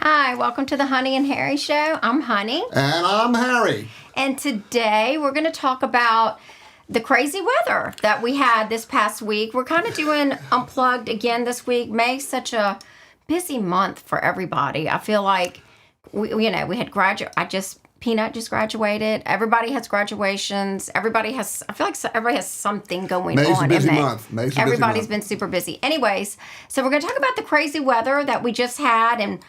Hi, welcome to the Honey and Harry Show. I'm Honey. And I'm Harry. And today we're going to talk about the crazy weather that we had this past week. We're kind of doing Unplugged again this week. May's such a busy month for everybody. I feel like, we had Peanut just graduated. Everybody has graduations. I feel like everybody has something going May's on. A busy month. Everybody's been super busy. Anyways, so we're going to talk about the crazy weather that we just had and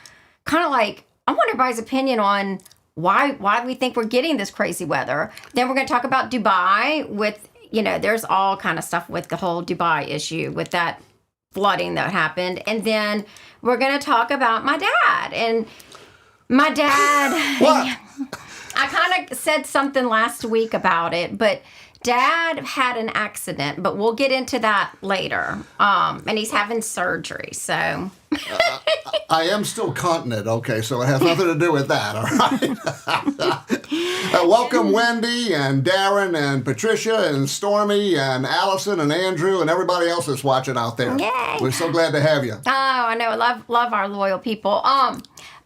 kind of like, I want everybody's opinion on why we think we're getting this crazy weather. Then we're going to talk about Dubai with, there's all kind of stuff with the whole Dubai issue with that flooding that happened. And then we're going to talk about my dad. And my dad, What? I kind of said something last week about it, but Dad had an accident, but we'll get into that later. And he's having surgery, so. I am still continent, okay, so it has nothing to do with that, all right? Welcome, Wendy and Darren and Patricia and Stormy and Allison and Andrew and everybody else that's watching out there. Yay. We're so glad to have you. Oh, I know. Love our loyal people.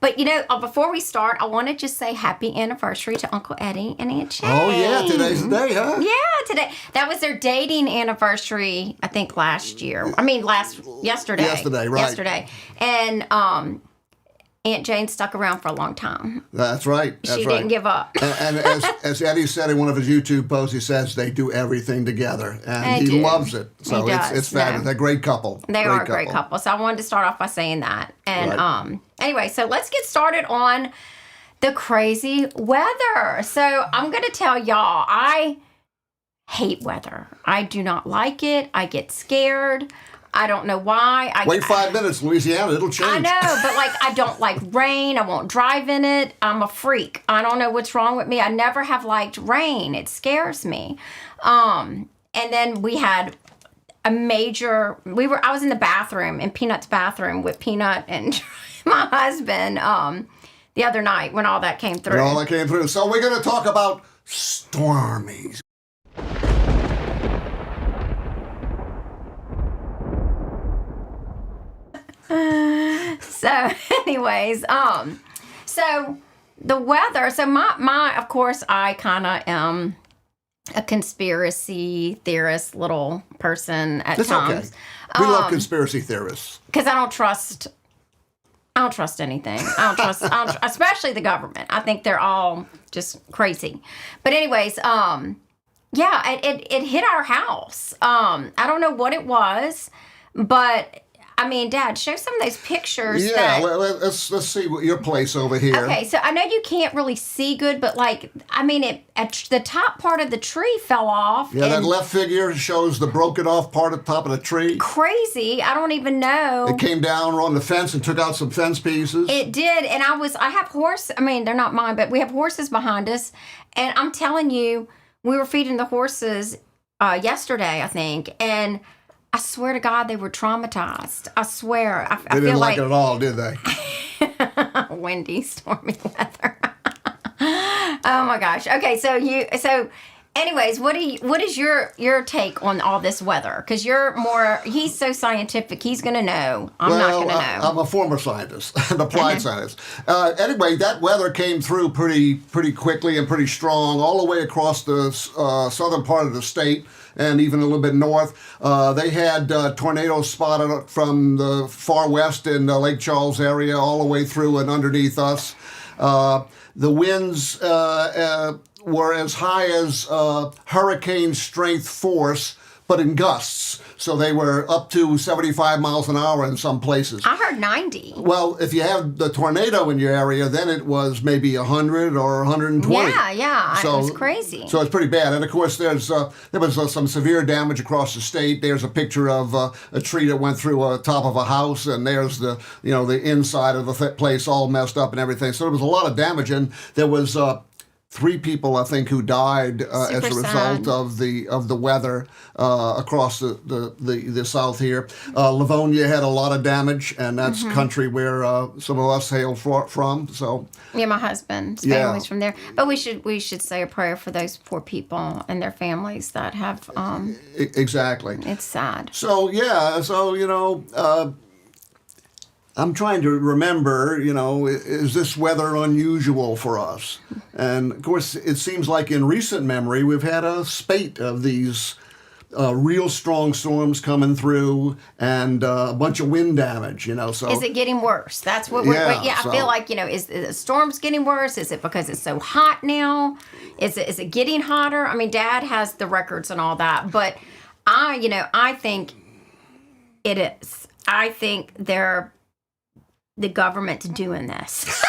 But before we start, I want to just say happy anniversary to Uncle Eddie and Aunt Shaye. Oh, yeah, today's the day, huh? Yeah, today. That was their dating anniversary, I think, yesterday. Yesterday, right. Yesterday. And Aunt Jane stuck around for a long time. That's right. She didn't give up. And as Eddie said in one of his YouTube posts, he says they do everything together. And he loves it. So it's fabulous. They're a great couple. They are a great couple. So I wanted to start off by saying that. And anyway, so let's get started on the crazy weather. So I'm going to tell y'all, I hate weather. I do not like it. I get scared. I don't know why. Wait 5 minutes, Louisiana, it'll change. I know, but I don't like rain. I won't drive in it. I'm a freak. I don't know what's wrong with me. I never have liked rain. It scares me. And then we had I was in the bathroom, in Peanut's bathroom with Peanut and my husband the other night when all that came through. So we're going to talk about Stormies. So anyways, so the weather, so my of course I kind of am a conspiracy theorist little person at times. Okay. We love conspiracy theorists. Because I don't trust anything. I don't trust especially the government. I think they're all just crazy. But anyways, it hit our house. I don't know what it was, but I mean, Dad, show some of those pictures. Yeah, let's see what your place over here. Okay, so I know you can't really see good, but the top part of the tree fell off. Yeah, that left figure shows the broken off part of the top of the tree. Crazy. I don't even know. It came down on the fence and took out some fence pieces. It did, and I have they're not mine, but we have horses behind us, and I'm telling you, we were feeding the horses yesterday, I think, and I swear to God, they were traumatized. I swear. They didn't like it at all, did they? Windy, stormy weather. Oh my gosh. Okay, so anyways, what is your take on all this weather? Because he's so scientific, he's going to know. I'm not going to know. I'm a former scientist, an applied scientist. Anyway, that weather came through pretty quickly and pretty strong all the way across the southern part of the state and even a little bit north. They had tornadoes spotted from the far west in the Lake Charles area all the way through and underneath us. The winds were as high as hurricane strength force, but in gusts. So they were up to 75 miles an hour in some places. I heard 90. Well, if you have the tornado in your area, then it was maybe 100 or 120. Yeah. So, it was crazy. So it's pretty bad. And of course, there was some severe damage across the state. There's a picture of a tree that went through the top of a house, and there's the inside of the place all messed up and everything. So there was a lot of damage, and there was 3 people, I think, who died as a result of the weather across the south here. Livonia had a lot of damage, and that's country where some of us hail from. So yeah, my husband's family's from there. But we should say a prayer for those poor people and their families that have. Exactly. It's sad. So yeah, I'm trying to remember, is this weather unusual for us? And of course, it seems like in recent memory, we've had a spate of these real strong storms coming through and a bunch of wind damage, So is it getting worse? That's what we're, I feel like, is the storms getting worse? Is it because it's so hot now? Is it getting hotter? I mean, Dad has the records and all that, but I think it is. I think the government's doing this.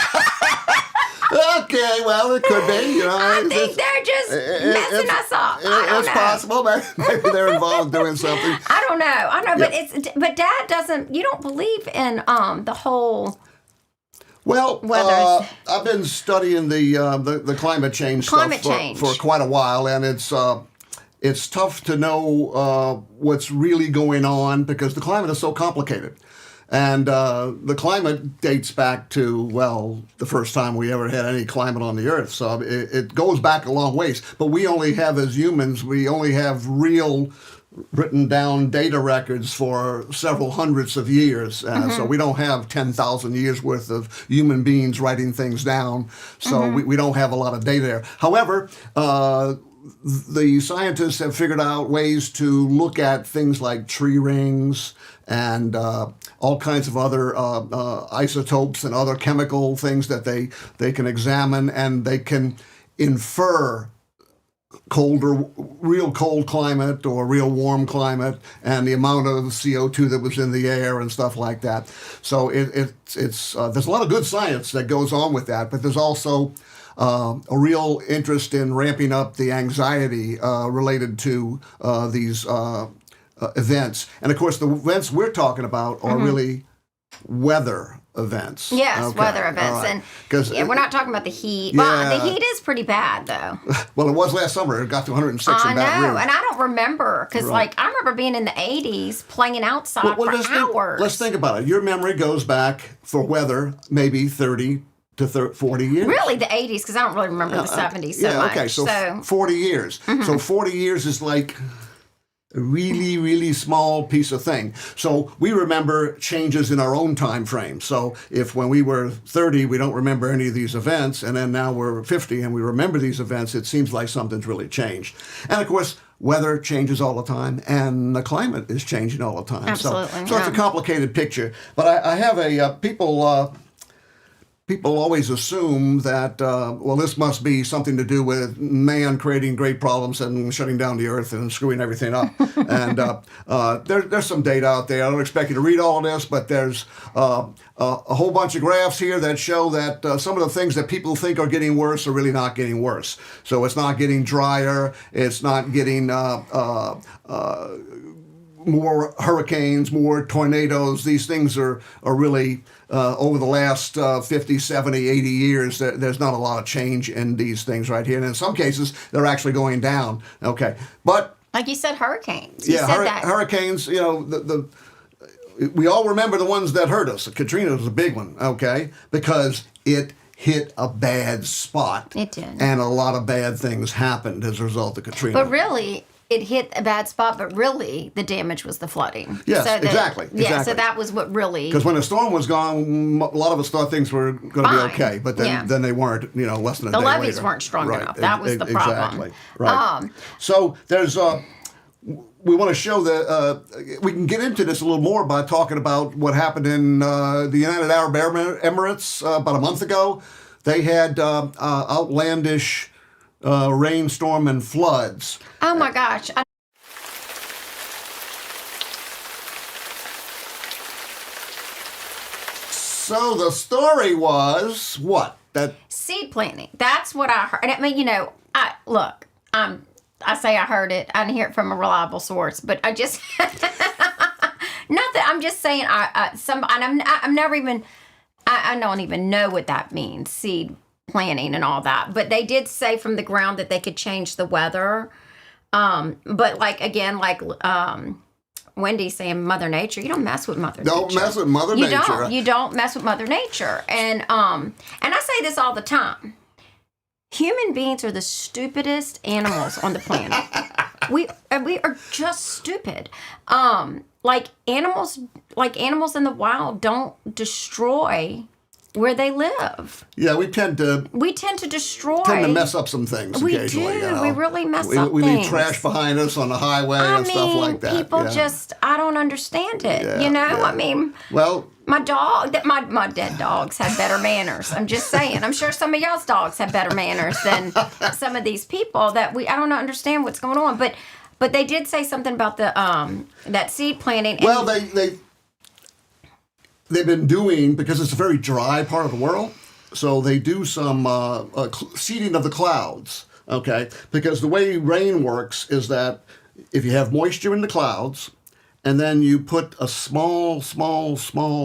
Okay, well, it could be. I think they're just messing us up. It's possible. Maybe they're involved doing something. I don't know. But Dad doesn't. You don't believe in the whole. Well, I've been studying the climate change stuff for quite a while, and it's tough to know what's really going on because the climate is so complicated. And the climate dates back to, the first time we ever had any climate on the Earth. So it goes back a long ways. But we only have, as humans, real written down data records for several hundreds of years. So we don't have 10,000 years worth of human beings writing things down. So we don't have a lot of data there. However, the scientists have figured out ways to look at things like tree rings and all kinds of other isotopes and other chemical things that they can examine, and they can infer real cold climate or real warm climate and the amount of CO2 that was in the air and stuff like that. So it's there's a lot of good science that goes on with that, but there's also a real interest in ramping up the anxiety related to these events. And of course, the events we're talking about are really weather events. Yes, weather events. Right. And because we're not talking about the heat. Yeah. Well, the heat is pretty bad, though. Well, it was last summer. It got to 106 in Baton Rouge. And I don't remember, because I remember being in the 80s playing outside for hours. Let's think about it. Your memory goes back for weather maybe 30 to 40 years. Really, the 80s, because I don't really remember the 70s so much. Okay, so 40 years. So 40 years is like a really, really small piece of thing. So we remember changes in our own time frame. So if when we were 30, we don't remember any of these events, and then now we're 50 and we remember these events, it seems like something's really changed. And of course, weather changes all the time, and the climate is changing all the time. Absolutely. So it's a complicated picture. But I have people always assume that, this must be something to do with man creating great problems and shutting down the earth and screwing everything up. And there's some data out there. I don't expect you to read all of this, but there's a whole bunch of graphs here that show that some of the things that people think are getting worse are really not getting worse. So it's not getting drier. It's not getting more hurricanes, more tornadoes. These things are really, over the last 50, 70, 80 years, there's not a lot of change in these things right here. And in some cases, they're actually going down. Okay. But like you said, hurricanes. Hurricanes, we all remember the ones that hurt us. Katrina was a big one, okay, because it hit a bad spot. It did. And a lot of bad things happened as a result of Katrina. But really, it hit a bad spot, but really the damage was the flooding. Yes, exactly. Yeah, so that was what really... Because when the storm was gone, a lot of us thought things were going to be okay, but then they weren't, less than a day later. The levees weren't strong enough. That was the problem. Exactly, right. So there's... we want to show we can get into this a little more by talking about what happened in the United Arab Emirates about a month ago. They had outlandish rainstorm and floods. Oh my gosh. So the story was what? That seed planting. That's what I heard. And I mean, I say I heard it. I didn't hear it from a reliable source, but I just not that I'm just saying I'm never even I don't even know what that means. Seed planning and all that, but they did say from the ground that they could change the weather. But Wendy's saying Mother Nature, you don't mess with Mother Nature. Don't mess with Mother Nature. You don't mess with Mother Nature. And I say this all the time. Human beings are the stupidest animals on the planet. We are just stupid. like animals in the wild don't destroy where they live. Yeah, we tend to destroy. Tend to mess up some things We occasionally. do. You know? We really mess up We things. leave trash behind us on the highway and stuff like that. People yeah. just, I don't understand it. Yeah, you know, yeah. I mean, Well, my dead dogs have better manners. I'm just saying. I'm sure some of y'all's dogs have better manners than some of these people that I don't understand what's going on. But they did say something about the that seed planting. well, they've been doing, because it's a very dry part of the world, so they do some seeding of the clouds, okay? Because the way rain works is that if you have moisture in the clouds, and then you put a small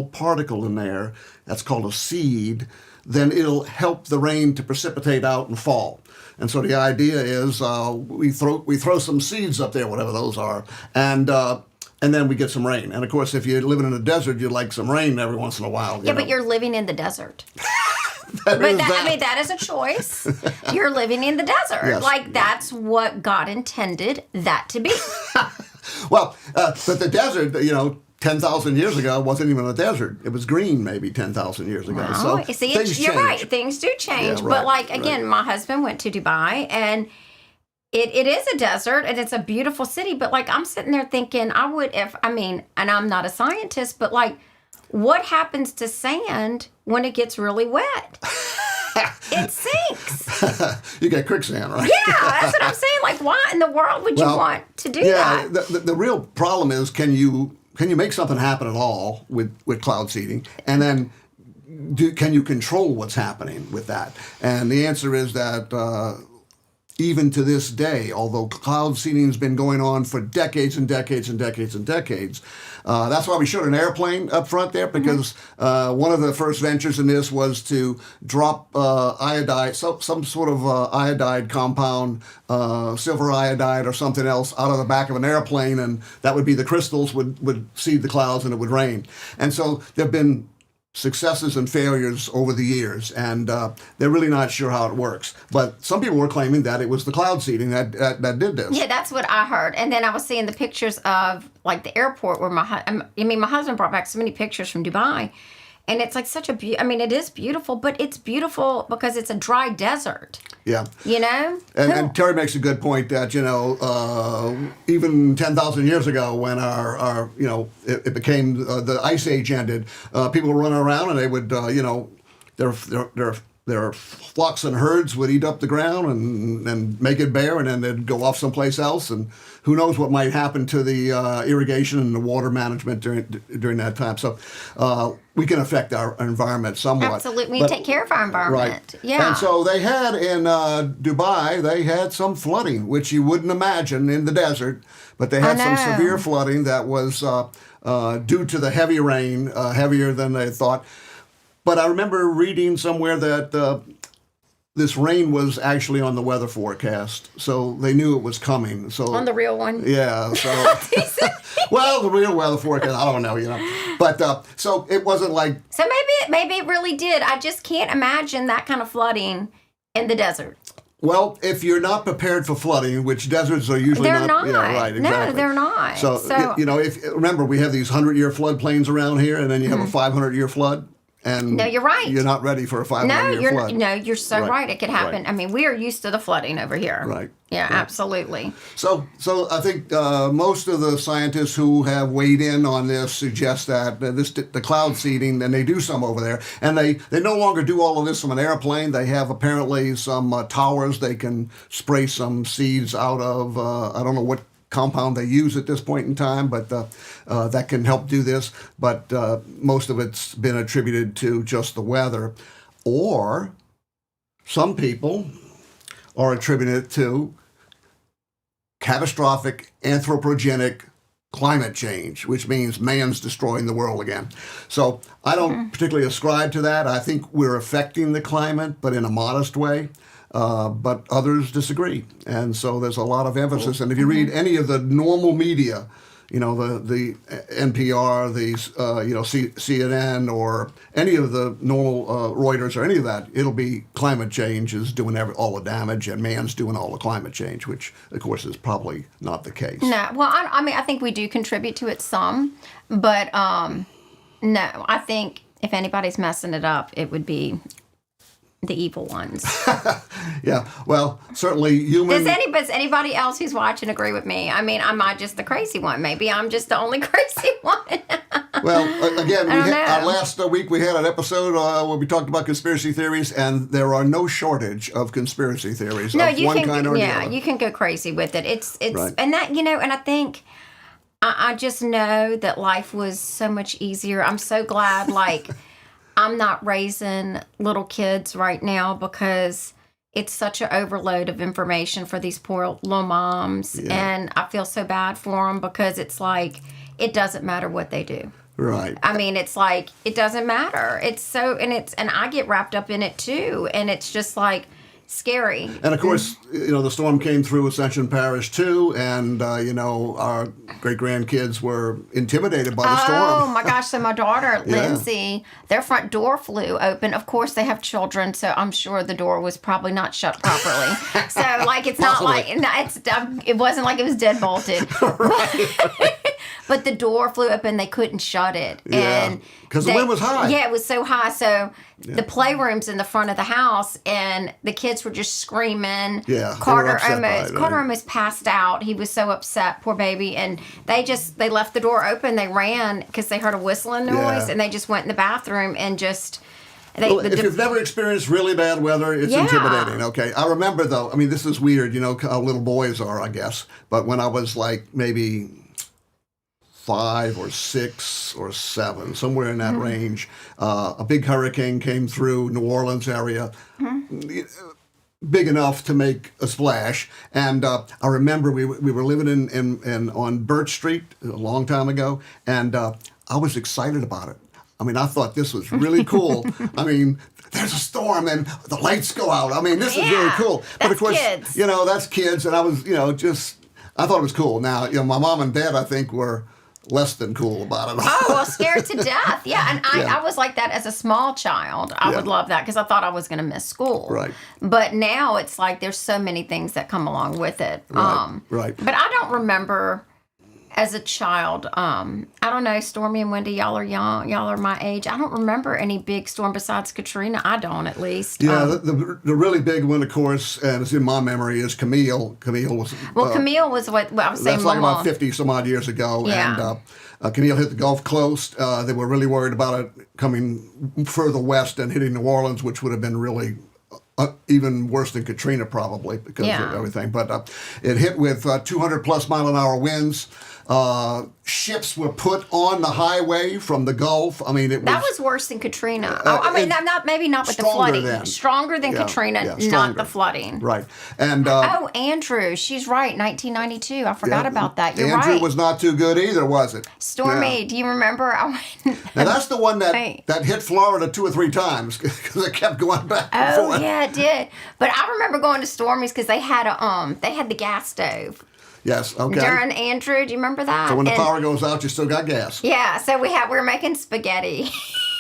particle in there, that's called a seed, then it'll help the rain to precipitate out and fall. And so the idea is we throw some seeds up there, whatever those are, and then we get some rain. And of course, if you're living in a desert, you'd like some rain every once in a while. Yeah, but you're living in the desert. I mean, that is a choice. You're living in the desert. Yes. Like, that's what God intended that to be. Well, but the desert, 10,000 years ago wasn't even a desert. It was green maybe 10,000 years ago. Oh, So see, things you're change. right. Things do change. Yeah, but, right, again, right. my husband went to Dubai, and it is a desert, and it's a beautiful city. But, I'm sitting there thinking, and I'm not a scientist, but, what happens to sand when it gets really wet? It sinks. You get quicksand, right? Yeah, that's what I'm saying. Why in the world would you want to do that? The real problem is, can you make something happen at all with cloud seeding, and then can you control what's happening with that? And the answer is that even to this day, although cloud seeding has been going on for decades and decades and decades and decades, that's why we showed an airplane up front there, because one of the first ventures in this was to drop iodide, some sort of iodide compound, silver iodide or something else, out of the back of an airplane, and that would be the crystals would seed the clouds and it would rain. And so there have been successes and failures over the years, and they're really not sure how it works. But some people were claiming that it was the cloud seeding that did this. Yeah, that's what I heard. And then I was seeing the pictures of the airport where my husband brought back so many pictures from Dubai, and it's such a it is beautiful, but it's beautiful because it's a dry desert. Yeah. And Terry makes a good point that even 10,000 years ago, when our it became the ice age ended, people were running around and they would their flocks and herds would eat up the ground and make it bare, and then they'd go off someplace else, and who knows what might happen to the irrigation and the water management during that time. So we can affect our environment somewhat. Absolutely. We take care of our environment. Right. Yeah. And so they had in Dubai, they had some flooding, which you wouldn't imagine in the desert, but they had some severe flooding that was due to the heavy rain, heavier than they thought. But I remember reading somewhere that this rain was actually on the weather forecast, so they knew it was coming. So on the real one. Yeah. So well, the real weather forecast, I don't know, But so it wasn't like. So maybe it really did. I just can't imagine that kind of flooding in the desert. Well, if you're not prepared for flooding, which deserts are usually they're not. Yeah, right, exactly. No, they're not. So if remember, we have these 100-year floodplains around here, and then you have a 500-year flood. And no, you're right. You're not ready for a 500-year flood. No, you're so right. It could happen. Right. We are used to the flooding over here. Right. Yeah, right. Absolutely. So I think most of the scientists who have weighed in on this suggest that the cloud seeding, and they do some over there, and they no longer do all of this from an airplane. They have apparently some towers they can spray some seeds out of. I don't know what compound they use at this point in time, but that can help do this. But most of it's been attributed to just the weather, or some people are attributing it to catastrophic anthropogenic climate change, which means man's destroying the world again. So I don't particularly ascribe to that. I think we're affecting the climate, but in a modest way. But others disagree. And so there's a lot of emphasis. And if you read any of the normal media, the NPR, CNN, or any of the normal Reuters or any of that. It'll be climate change is doing all the damage, and man's doing all the climate change, which, of course, is probably not the case. No, well, I think we do contribute to it some, but no, I think if anybody's messing it up, it would be the evil ones. Yeah, well, certainly human. Does anybody else who's watching agree with me? I mean, I'm not just the crazy one. Maybe I'm just the only crazy one. Well, again, last week we had an episode where we talked about conspiracy theories, and there are no shortage of conspiracy theories of one kind or the other. You can go crazy with it. It's right. And that, and I think I just know that life was so much easier. I'm so glad, I'm not raising little kids right now because it's such an overload of information for these poor little moms. Yeah. And I feel so bad for them because it's it doesn't matter what they do. Right. I mean, it's it doesn't matter. It's so, and I get wrapped up in it too. And it's just scary. And of course, the storm came through Ascension Parish too, and our great-grandkids were intimidated by the storm. Oh my gosh, so my daughter, Lindsay, their front door flew open. Of course, they have children, so I'm sure the door was probably not shut properly. So it's not it wasn't like it was dead bolted. Right. But the door flew open, they couldn't shut it. Yeah, because the wind was high. Yeah, it was so high. So the playroom's in the front of the house, and the kids were just screaming. Yeah, Carter almost passed out. He was so upset, poor baby. And they left the door open. They ran because they heard a whistling noise, and they just went in the bathroom and just... if you've never experienced really bad weather, it's intimidating. Okay, I remember though. I mean, this is weird. How little boys are, I guess. But when I was maybe 5 or 6 or 7, somewhere in that range, a big hurricane came through New Orleans area, big enough to make a splash. And I remember we were living in on Birch Street a long time ago, and I was excited about it. I mean, I thought this was really cool. I mean, there's a storm and the lights go out. I mean, this is really cool. But of course, kids. That's kids, and I was, I thought it was cool. Now, my mom and dad, I think, were less than cool about it. Oh, well, scared to death. Yeah, and I was like that as a small child. I would love that because I thought I was going to miss school. Right. But now it's there's so many things that come along with it. Right. But I don't remember as a child, I don't know, Stormy and Wendy, y'all are young. Y'all are my age. I don't remember any big storm besides Katrina. I don't, at least. Yeah, the really big one, of course, and it's in my memory, is Camille. Camille was... Camille was what I was saying, that's about 50-some-odd years ago. Yeah. And Camille hit the Gulf Coast. They were really worried about it coming further west and hitting New Orleans, which would have been really... even worse than Katrina, probably, because of everything. But it hit with 200-plus mile-an-hour winds. Ships were put on the highway from the Gulf. I mean, that was worse than Katrina. Maybe not with the flooding. Stronger than Katrina, not the flooding. Right. And Andrew, she's right. 1992. I forgot about that. You're right. Andrew was not too good either, was it? Stormy, do you remember? Now that's the one that hit Florida 2 or 3 times because it kept going back and forth. Oh yeah, it did. But I remember going to Stormy's because they had the gas stove. Yes, okay. During Andrew, do you remember that? So when the power goes out, you still got gas. Yeah, so we were making spaghetti.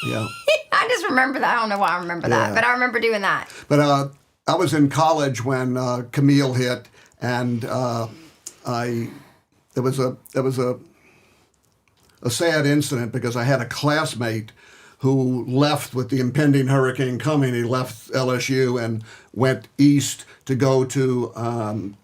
Yeah. I just remember that. I don't know why I remember that, but I remember doing that. But I was in college when Camille hit, and there was a sad incident because I had a classmate who left with the impending hurricane coming. He left LSU and went east to go to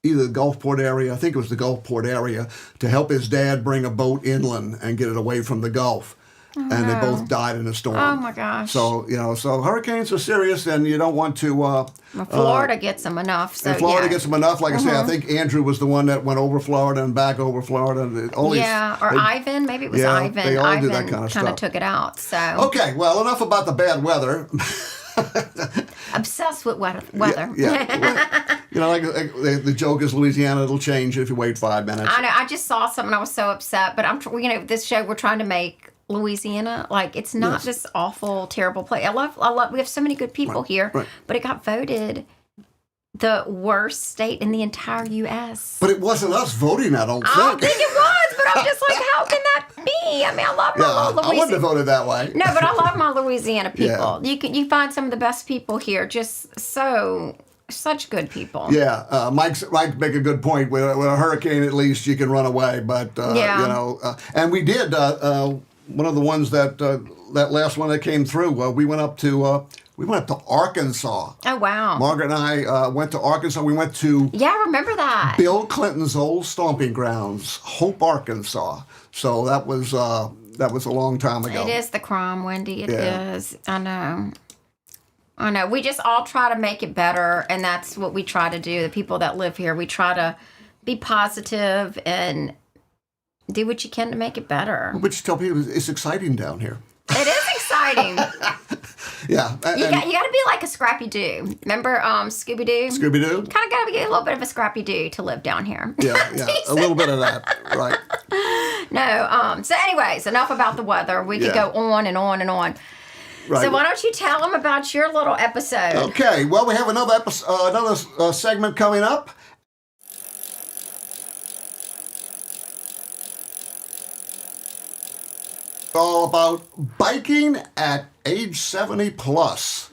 either the Gulfport area, I think it was the Gulfport area, to help his dad bring a boat inland and get it away from the Gulf. And they both died in a storm. Oh my gosh! So so hurricanes are serious, and you don't want to. Florida gets them enough. So Florida gets them enough. Like I say, I think Andrew was the one that went over Florida and back over Florida. Ivan. Maybe it was Ivan. They all Ivan do that kind of stuff. Took it out. So okay, well, enough about the bad weather. Obsessed with weather. Yeah. Well, the joke is Louisiana, it'll change if you wait 5 minutes. I know. I just saw something. I was so upset. But this show we're trying to make Louisiana, it's not this awful, terrible place. I love. We have so many good people here, but it got voted the worst state in the entire U.S. But it wasn't us voting, I don't think. I don't think it was, but I'm just like, how can that be? I mean, I love my little I wouldn't have voted that way. No, but I love my Louisiana people. You find some of the best people here, just such good people. Yeah, Mike make a good point. With a hurricane, at least you can run away. But and we did. One of the ones that last one that came through, we went up to Arkansas. Oh, wow. Margaret and I went to Arkansas. We went to I remember that. Bill Clinton's old stomping grounds, Hope, Arkansas. So that was a long time ago. It is the crime, Wendy. It is. I know. We just all try to make it better, and that's what we try to do. The people that live here, we try to be positive and do what you can to make it better. But you tell people it's exciting down here. It is exciting. Yeah. You got to be like a Scrappy Doo. Remember Scooby-Doo? Scooby-Doo? Kind of got to be a little bit of a Scrappy Doo to live down here. Yeah, a little bit of that, right. No, so anyways, enough about the weather. We could go on and on and on. Right. So why don't you tell them about your little episode? Okay, well, we have another segment coming up. All about biking at age 70 plus.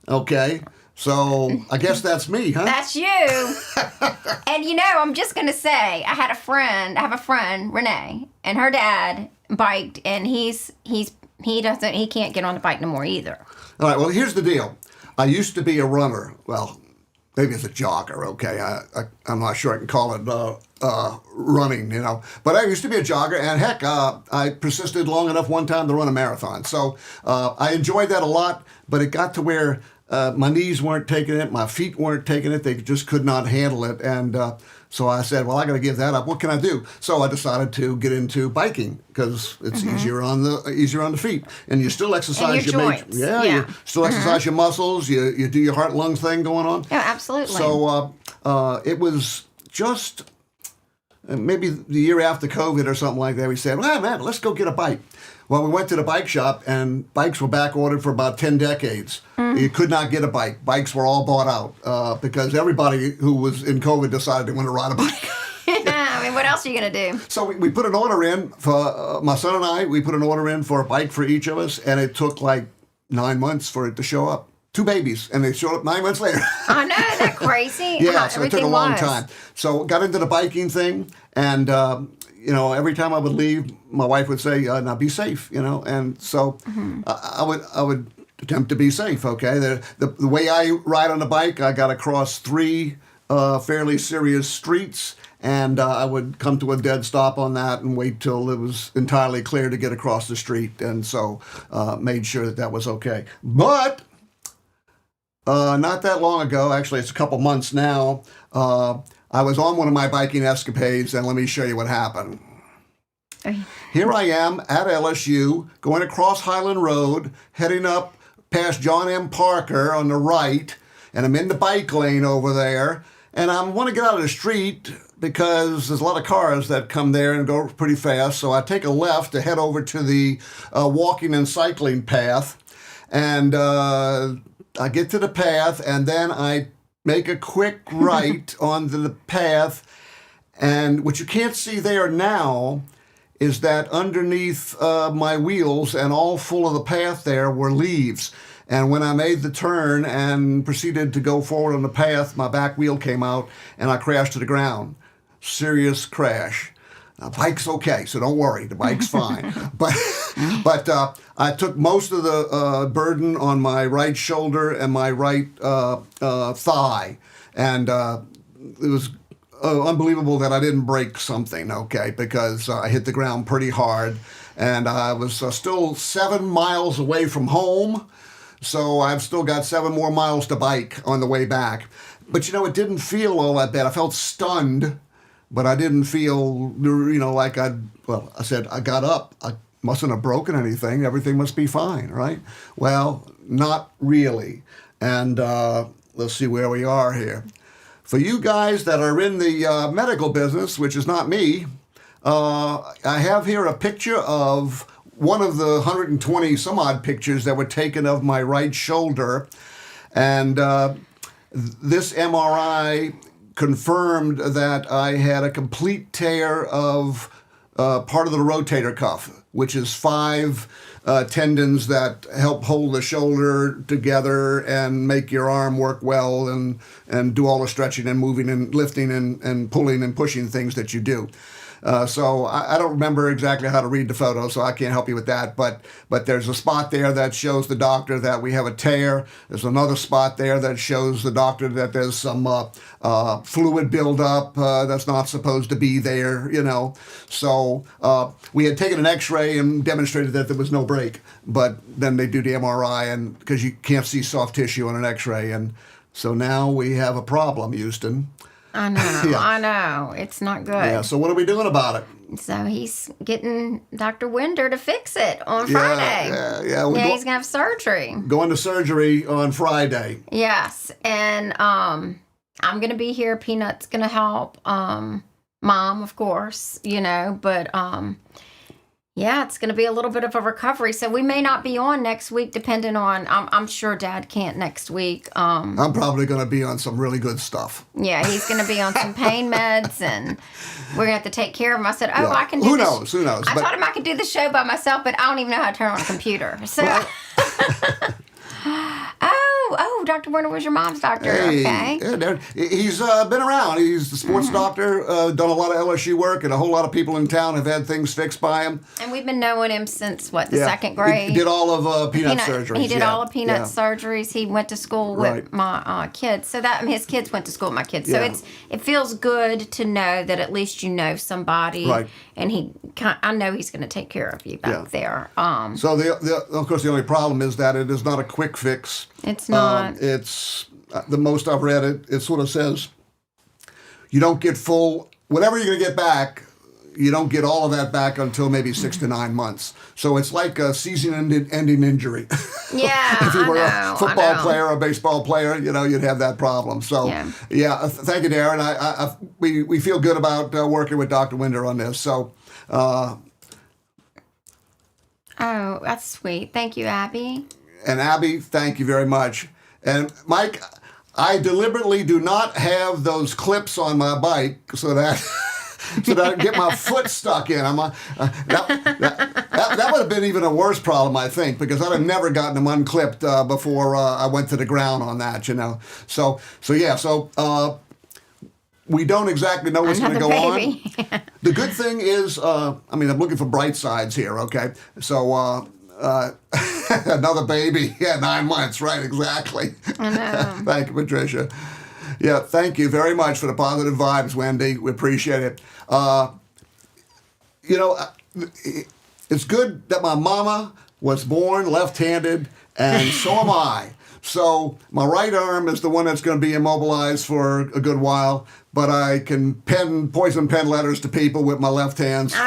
Okay, so I guess that's me, huh? That's you. And I'm just gonna say, I have a friend, Renee, and her dad biked, and he can't get on the bike no more either. All right, well, here's the deal. I used to be a runner. Well, maybe it's a jogger, okay? I'm not sure I can call it running, But I used to be a jogger, and heck, I persisted long enough one time to run a marathon. So I enjoyed that a lot, but it got to where my knees weren't taking it, my feet weren't taking it. They just could not handle it. And so I said, well, I got to give that up. What can I do? So I decided to get into biking because it's easier on the feet, and you still exercise your joints. You still exercise your muscles. You do your heart lung thing going on. Yeah, absolutely. So it was just maybe the year after COVID or something like that. We said, well, man, let's go get a bike. Well, we went to the bike shop, and bikes were back ordered for about 10 decades. You could not get a bike. Bikes were all bought out because everybody who was in COVID decided they wanted to ride a bike. I mean, what else are you going to do? So we put an order in for my son and I. We put an order in for a bike for each of us, and it took like 9 months for it to show up. 2 babies, and they showed up 9 months later. I know, isn't that crazy? Yeah, so it took a long time. So got into the biking thing, and every time I would leave, my wife would say, "Now be safe," and so I would attempt to be safe. Okay, the way I ride on the bike, I got across 3 fairly serious streets, and I would come to a dead stop on that and wait till it was entirely clear to get across the street, and so made sure that was okay. But not that long ago, actually it's a couple months now, I was on one of my biking escapades, and let me show you what happened. Here I am at LSU, going across Highland Road, heading up past John M. Parker on the right, and I'm in the bike lane over there, and I want to get out of the street because there's a lot of cars that come there and go pretty fast, so I take a left to head over to the walking and cycling path, and I get to the path, and then I make a quick right onto the path, and what you can't see there now is that underneath my wheels and all full of the path there were leaves. And when I made the turn and proceeded to go forward on the path, my back wheel came out, and I crashed to the ground. Serious crash. Now, bike's okay, so don't worry. The bike's fine. But I took most of the burden on my right shoulder and my right thigh. And it was unbelievable that I didn't break something, okay, because I hit the ground pretty hard. And I was still 7 miles away from home, so I've still got 7 more miles to bike on the way back. But, it didn't feel all that bad. I felt stunned. But I didn't feel, like I said, I got up. I mustn't have broken anything. Everything must be fine, right? Well, not really. And let's see where we are here. For you guys that are in the medical business, which is not me, I have here a picture of one of the 120 some odd pictures that were taken of my right shoulder. And this MRI confirmed that I had a complete tear of part of the rotator cuff, which is 5 tendons that help hold the shoulder together and make your arm work well and do all the stretching and moving and lifting and pulling and pushing things that you do. So I don't remember exactly how to read the photo, so I can't help you with that. But there's a spot there that shows the doctor that we have a tear. There's another spot there that shows the doctor that there's some fluid buildup that's not supposed to be there, So we had taken an X-ray and demonstrated that there was no break. But then they do the MRI, and because you can't see soft tissue on an X-ray, and so now we have a problem, Houston. I know, yeah. I know. It's not good. Yeah, so what are we doing about it? So he's getting Dr. Winder to fix it on Friday. Yeah. He's going to have surgery. Going to surgery on Friday. Yes, and I'm going to be here. Peanut's going to help. Mom, of course, but... yeah, it's going to be a little bit of a recovery. So we may not be on next week, depending on... I'm sure Dad can't next week. I'm probably going to be on some really good stuff. Yeah, he's going to be on some pain meds, and we're going to have to take care of him. I said, yeah. I can do Who knows? I told him I could do the show by myself, but I don't even know how to turn on a computer. So... Oh, Dr. Warner was your mom's doctor. Hey, okay. Yeah, he's been around. He's the sports doctor, done a lot of LSU work, and a whole lot of people in town have had things fixed by him. And we've been knowing him since, the second grade? He did all of Peanut surgeries. He did all of Peanut surgeries. He went to school with my kids. So his kids went to school with my kids. So it feels good to know that at least you know somebody. Right. And I know he's going to take care of you back there. So of course the only problem is that it is not a quick fix. It's not. It's the most I've read it. It sort of says you don't get whatever you're going to get back. You don't get all of that back until maybe 6 to 9 months. So it's like a season-ending injury. Yeah, if you were a football player or a baseball player, you'd have that problem. So thank you, Darren. We feel good about working with Dr. Winder on this. So. Oh, that's sweet. Thank you, Abby. And Abby, thank you very much. And Mike, I deliberately do not have those clips on my bike so that I get my foot stuck in. That would have been even a worse problem, I think, because I'd have never gotten them unclipped before I went to the ground on that, So we don't exactly know what's going to go on. The good thing is, I'm looking for bright sides here, okay? So... another baby. Yeah, 9 months. Right, exactly. I know. Thank you, Patricia. Yeah, thank you very much for the positive vibes, Wendy. We appreciate it. It's good that my mama was born left-handed, and so am I. So my right arm is the one that's going to be immobilized for a good while, but I can pen poison pen letters to people with my left hand. So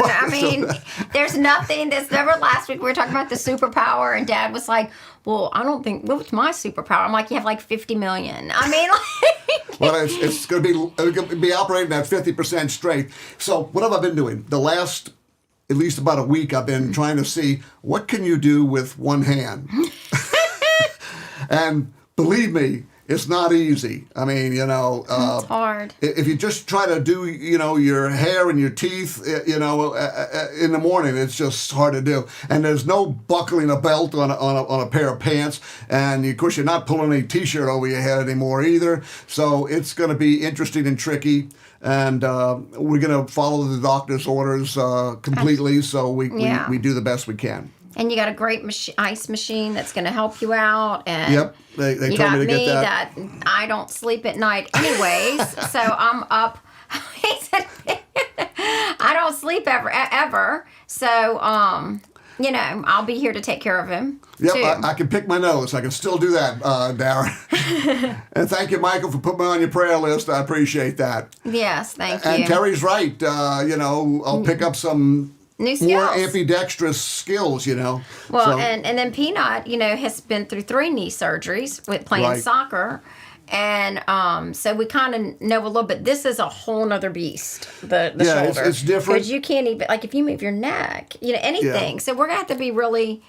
there's nothing that's never. Last week we were talking about the superpower, and Dad was like, well, I don't think, what's my superpower? I'm like, you have like 50 million. Well, it's going to be operating at 50% strength. So what have I been doing? The last, at least about a week, I've been trying to see what can you do with one hand. And believe me, it's not easy. It's hard. If you just try to do, your hair and your teeth, in the morning, it's just hard to do. And there's no buckling a belt on a pair of pants. And of course, you're not pulling a t-shirt over your head anymore either. So it's going to be interesting and tricky. And we're going to follow the doctor's orders completely. So we do the best we can. And you got a great ice machine that's going to help you out. And yep, they told me to get that. I don't sleep at night anyways, so I'm up. He said, I don't sleep ever. So, I'll be here to take care of him. Yep, I can pick my nose. I can still do that, Darren. And thank you, Michael, for putting me on your prayer list. I appreciate that. Yes, thank you. And Terry's right. I'll pick up some... new skills. More ambidextrous skills, Well, so. and then Peanut, has been through 3 knee surgeries with playing soccer. And so we kind of know a little bit. This is a whole nother beast, the shoulder. It's different. Because you can't even, if you move your neck, anything. Yeah. So we're going to have to be really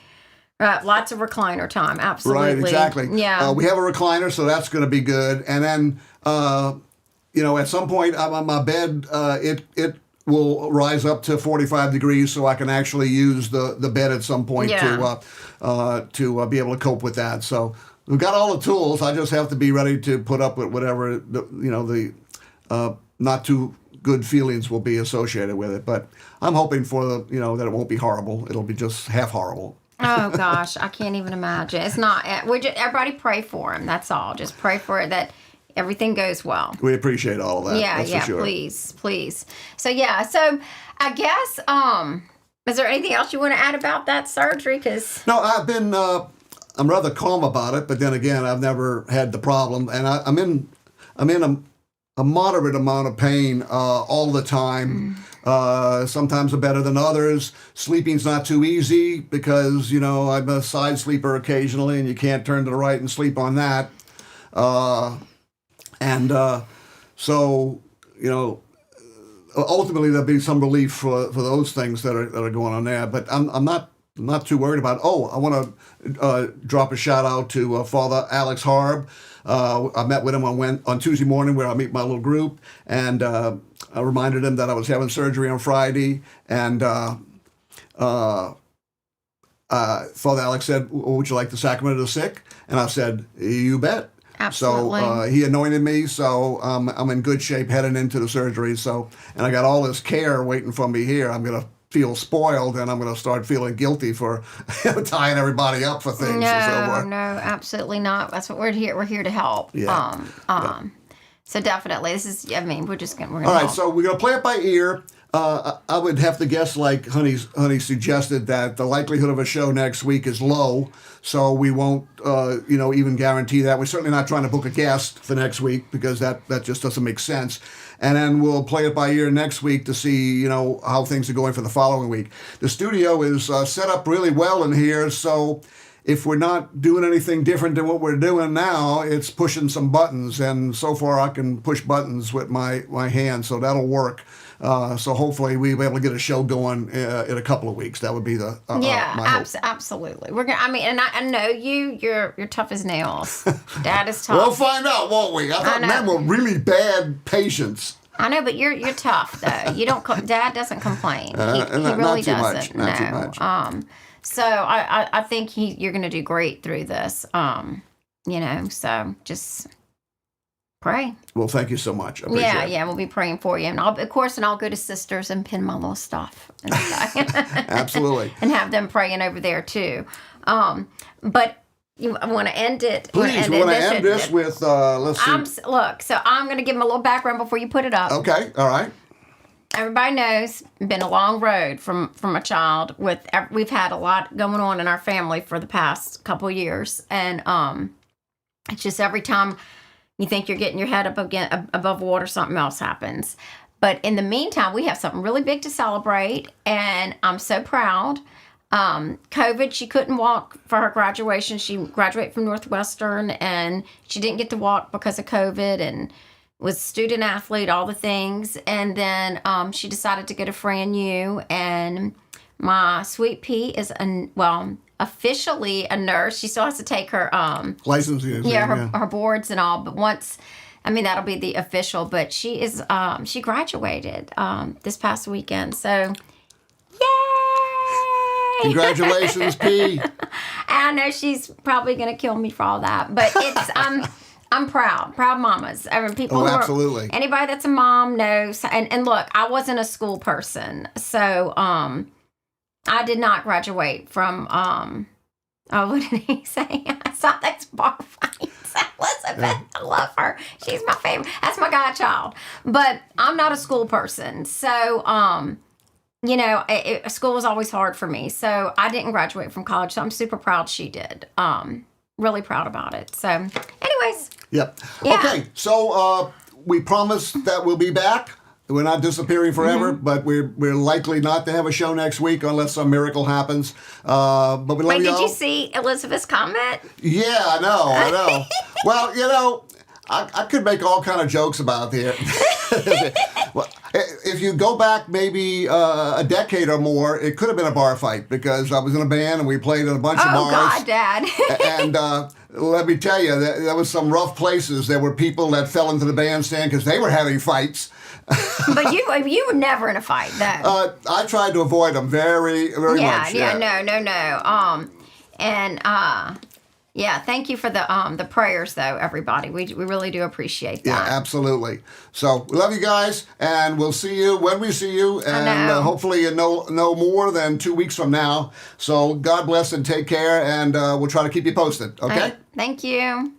Lots of recliner time. Absolutely. Right, exactly. Yeah. We have a recliner, so that's going to be good. And then, at some point on my bed, it will rise up to 45 degrees, so I can actually use the bed at some point to be able to cope with that. So we've got all the tools. I just have to be ready to put up with whatever the not too good feelings will be associated with it. But I'm hoping for that it won't be horrible. It'll be just half horrible. Oh gosh, I can't even imagine. It's not. Everybody pray for him. That's all. Just pray for it that everything goes well. We appreciate all of that. Yeah, that's for sure. Please. So I guess is there anything else you want to add about that surgery? No, I've been I'm rather calm about it, but then again, I've never had the problem, and I'm in a moderate amount of pain all the time. Sometimes are better than others. Sleeping's not too easy because, I'm a side sleeper occasionally and you can't turn to the right and sleep on that. So, ultimately there'll be some relief for those things that are going on there. But I'm not too worried about it. Oh, I want to drop a shout out to Father Alex Harb. I met with him on Tuesday morning where I meet my little group, and I reminded him that I was having surgery on Friday, and Father Alex said, would you like the sacrament of the sick? And I said, you bet. Absolutely. So he anointed me, so I'm in good shape heading into the surgery. So, and I got all this care waiting for me here. I'm going to feel spoiled, and I'm going to start feeling guilty for tying everybody up for things and so forth. No, absolutely not. That's what we're here. We're here to help. Yeah. So definitely, we're just we're going to All right, help. so we're going to play it by ear. I would have to guess, like Honey suggested, that the likelihood of a show next week is low, so we won't, even guarantee that. We're certainly not trying to book a guest for next week because that just doesn't make sense. And then we'll play it by ear next week to see, how things are going for the following week. The studio is set up really well in here, so if we're not doing anything different than what we're doing now, it's pushing some buttons. And so far, I can push buttons with my hand, so that'll work. So hopefully we'll be able to get a show going in a couple of weeks. That would be my hope. Absolutely. We're gonna. And I know you're tough as nails. Dad is tough. We'll find out, won't we? I thought men were really bad patients. I know, but you're tough though. You don't. Dad doesn't complain. He really not too doesn't. Much, not too much. So I think you're going to do great through this. So just pray. Well, thank you so much. I appreciate it. Yeah, we'll be praying for you. And I'll go to sisters and pin my little stuff. And Absolutely. And have them praying over there too. But I want to end it. Please, we want to end this with, let's see. So I'm going to give them a little background before you put it up. Okay, all right. Everybody knows it's been a long road from a child. We've had a lot going on in our family for the past couple of years, and it's just every time you think you're getting your head up again above water, something else happens. But in the meantime, we have something really big to celebrate, and I'm so proud. COVID, she couldn't walk for her graduation. She graduated from Northwestern, and she didn't get to walk because of COVID, and was student athlete, all the things. And then she decided to go to Fran U, and my sweet pea is officially a nurse. She still has to take her licensing. Her boards and all, but that'll be the official, but she is she graduated this past weekend. So yay! Congratulations, P. I know she's probably going to kill me for all that, but it's I'm proud mamas. People absolutely. Anybody that's a mom knows. And look, I wasn't a school person, so I did not graduate from what did he say? I saw that's bar fights. Elizabeth, I love her. She's my favorite. That's my godchild. But I'm not a school person, so school was always hard for me. So I didn't graduate from college. So I'm super proud she did. Really proud about it. So, anyways. Yep. Yeah. Okay. So we promise that we'll be back. We're not disappearing forever, but we're likely not to have a show next week unless some miracle happens. But we love Wait, y'all. did you see Elizabeth's comment? Yeah, I know. Well, I could make all kind of jokes about it. Well, if you go back maybe a decade or more, it could have been a bar fight because I was in a band and we played in a bunch of bars. Oh, God, Dad. And let me tell you, there was some rough places. There were people that fell into the bandstand because they were having fights. But you were never in a fight, though. I tried to avoid them very, very much. Yeah, no. Yeah, thank you for the prayers, though, everybody. We really do appreciate that. Yeah, absolutely. So we love you guys, and we'll see you when we see you, and hopefully no more than 2 weeks from now. So God bless and take care, and we'll try to keep you posted. Okay? Thank you.